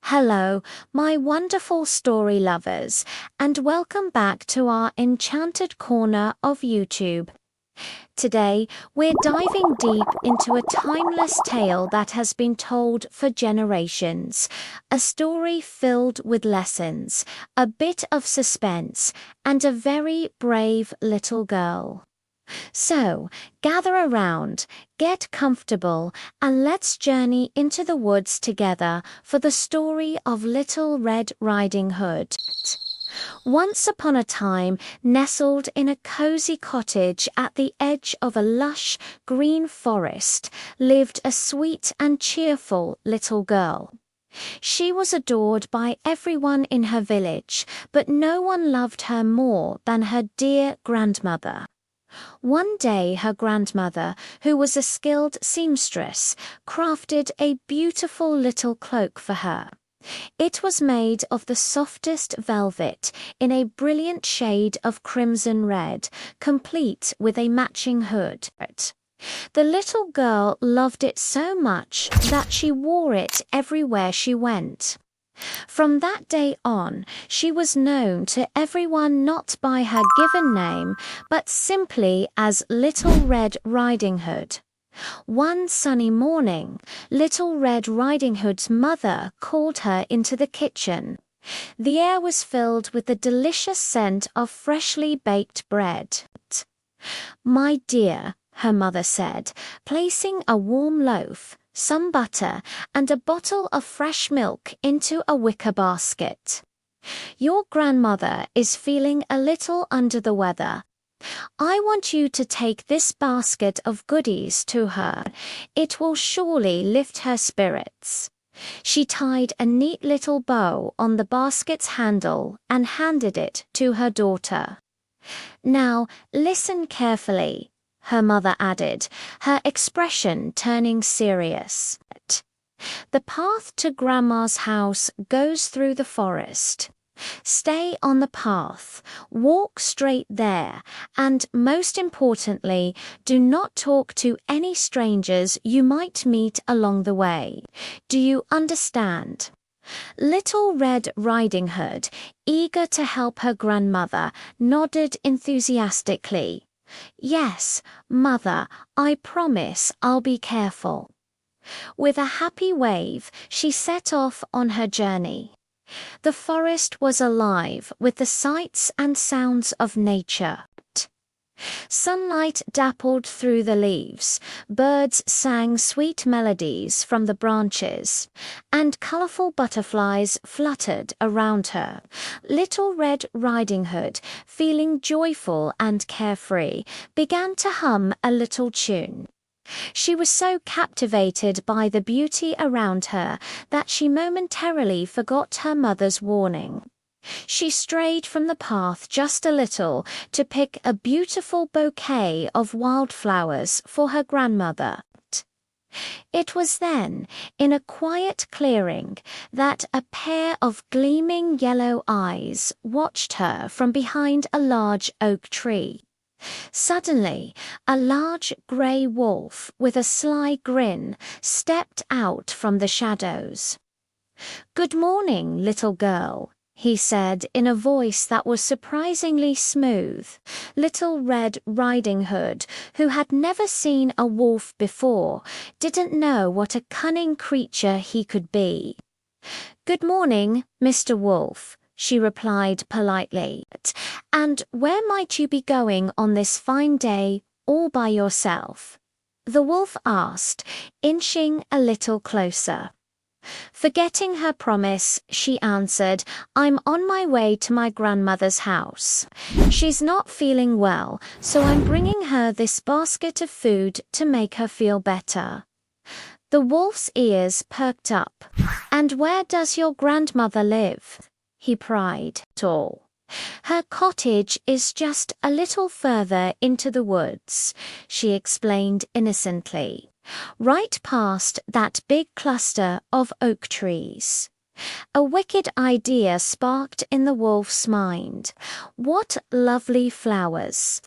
Hello, my wonderful story lovers, and welcome back to our enchanted corner of YouTube. Today, we're diving deep into a timeless tale that has been told for generations, a story filled with lessons, a bit of suspense, and a very brave little girl. So, gather around, get comfortable, and let's journey into the woods together for the story of Little Red Riding Hood. Once upon a time, nestled in a cozy cottage at the edge of a lush, green forest, lived a sweet and cheerful little girl. She was adored by everyone in her village, but no one loved her more than her dear grandmother. One day her grandmother, who was a skilled seamstress, crafted a beautiful little cloak for her. It was made of the softest velvet in a brilliant shade of crimson red, complete with a matching hood. The little girl loved it so much that she wore it everywhere she went. From that day on, she was known to everyone not by her given name, but simply as Little Red Riding Hood. One sunny morning, Little Red Riding Hood's mother called her into the kitchen. The air was filled with the delicious scent of freshly baked bread. "My dear," her mother said, placing a warm loaf, some butter, and a bottle of fresh milk into a wicker basket. "Your grandmother is feeling a little under the weather. I want you to take this basket of goodies to her. It will surely lift her spirits." She tied a neat little bow on the basket's handle and handed it to her daughter. "Now, listen carefully," her mother added, her expression turning serious. "The path to Grandma's house goes through the forest. Stay on the path, walk straight there, and most importantly, do not talk to any strangers you might meet along the way. Do you understand?" Little Red Riding Hood, eager to help her grandmother, nodded enthusiastically. "Yes, Mother, I promise I'll be careful." With a happy wave, she set off on her journey. The forest was alive with the sights and sounds of nature. Sunlight dappled through the leaves, birds sang sweet melodies from the branches, and colorful butterflies fluttered around her. Little Red Riding Hood, feeling joyful and carefree, began to hum a little tune. She was so captivated by the beauty around her that she momentarily forgot her mother's warning. She strayed from the path just a little to pick a beautiful bouquet of wildflowers for her grandmother. It was then, in a quiet clearing, that a pair of gleaming yellow eyes watched her from behind a large oak tree. Suddenly, a large grey wolf with a sly grin stepped out from the shadows. "Good morning, little girl," he said in a voice that was surprisingly smooth. Little Red Riding Hood, who had never seen a wolf before, didn't know what a cunning creature he could be. "Good morning, Mr. Wolf," she replied politely. "And where might you be going on this fine day, all by yourself?" the wolf asked, inching a little closer. Forgetting her promise, she answered, "I'm on my way to my grandmother's house. She's not feeling well, so I'm bringing her this basket of food to make her feel better." The wolf's ears perked up. "And where does your grandmother live?" he pried. "Her cottage is just a little further into the woods," she explained innocently, "right past that big cluster of oak trees." A wicked idea sparked in the wolf's mind. "What lovely flowers!"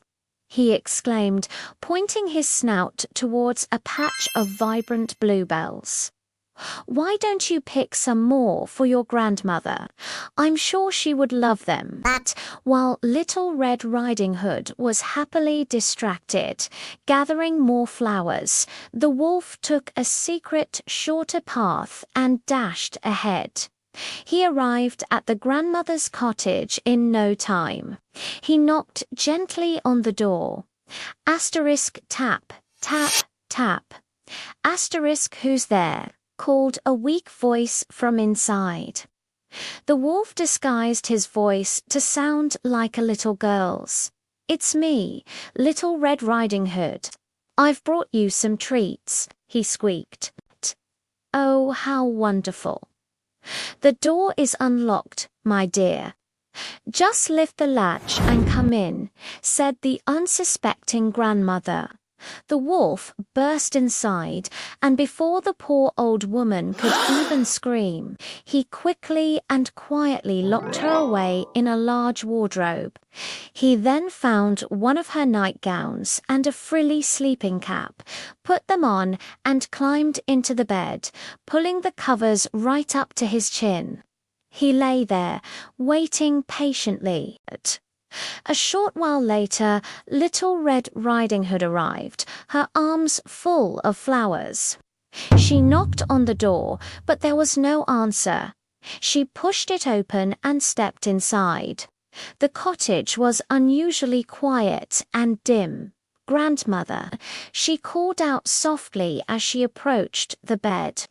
he exclaimed, pointing his snout towards a patch of vibrant bluebells. Why don't you pick some more for your grandmother? I'm sure she would love them. That while Little Red Riding Hood was happily distracted, gathering more flowers, the wolf took a secret, shorter path and dashed ahead. He arrived at the grandmother's cottage in no time. He knocked gently on the door. Asterisk tap, tap, tap. Asterisk who's there? Called a weak voice from inside. The wolf disguised his voice to sound like a little girl's. It's me, Little Red Riding Hood. I've brought you some treats, he squeaked. Oh, how wonderful. The door is unlocked, my dear. Just lift the latch and come in, said the unsuspecting grandmother. The wolf burst inside, and before the poor old woman could even scream, he quickly and quietly locked her away in a large wardrobe. He then found one of her nightgowns and a frilly sleeping cap, put them on, and climbed into the bed, pulling the covers right up to his chin. He lay there, waiting patiently. A short while later, Little Red Riding Hood arrived, her arms full of flowers. She knocked on the door, but there was no answer. She pushed it open and stepped inside. The cottage was unusually quiet and dim. Grandmother, she called out softly as she approached the bed.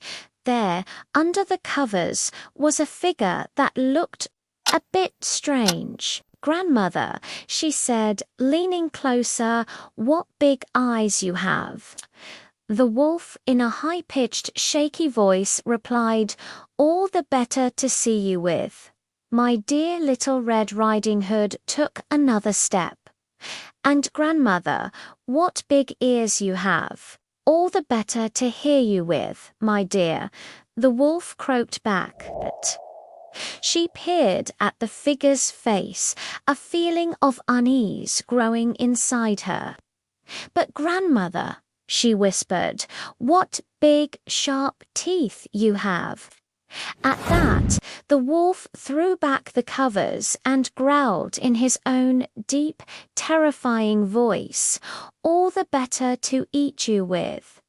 There, under the covers, was a figure that looked a bit strange. Grandmother, she said, leaning closer, what big eyes you have. The wolf, in a high-pitched, shaky voice, replied, all the better to see you with. My dear Little Red Riding Hood took another step. And grandmother, what big ears you have. All the better to hear you with, my dear, the wolf croaked back. She peered at the figure's face, a feeling of unease growing inside her. But grandmother, she whispered, what big, sharp teeth you have. At that, the wolf threw back the covers and growled in his own deep, terrifying voice, all the better to eat you with.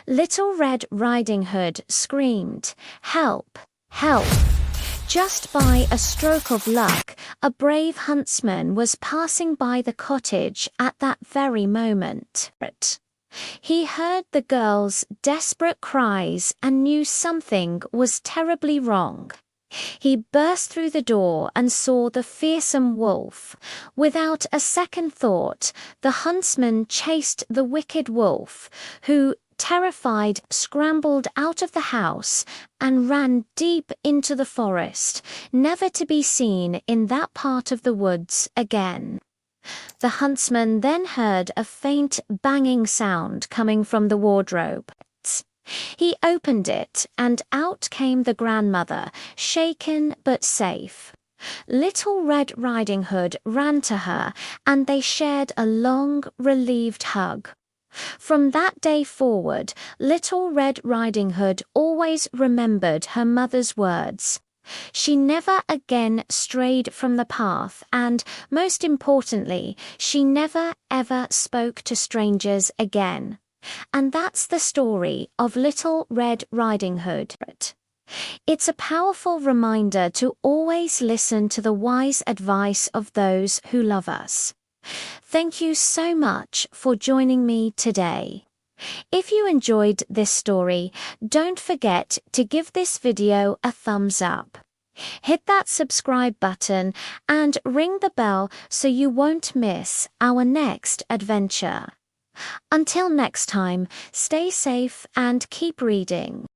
Little Red Riding Hood screamed, help, help. Just by a stroke of luck, a brave huntsman was passing by the cottage at that very moment. He heard the girl's desperate cries and knew something was terribly wrong. He burst through the door and saw the fearsome wolf. Without a second thought, the huntsman chased the wicked wolf, who, terrified, scrambled out of the house and ran deep into the forest, never to be seen in that part of the woods again. The huntsman then heard a faint banging sound coming from the wardrobe. He opened it, and out came the grandmother, shaken but safe. Little Red Riding Hood ran to her, and they shared a long, relieved hug. From that day forward, Little Red Riding Hood always remembered her mother's words. She never again strayed from the path and, most importantly, she never ever spoke to strangers again. And that's the story of Little Red Riding Hood. It's a powerful reminder to always listen to the wise advice of those who love us. Thank you so much for joining me today. If you enjoyed this story, don't forget to give this video a thumbs up. Hit that subscribe button and ring the bell so you won't miss our next adventure. Until next time, stay safe and keep reading.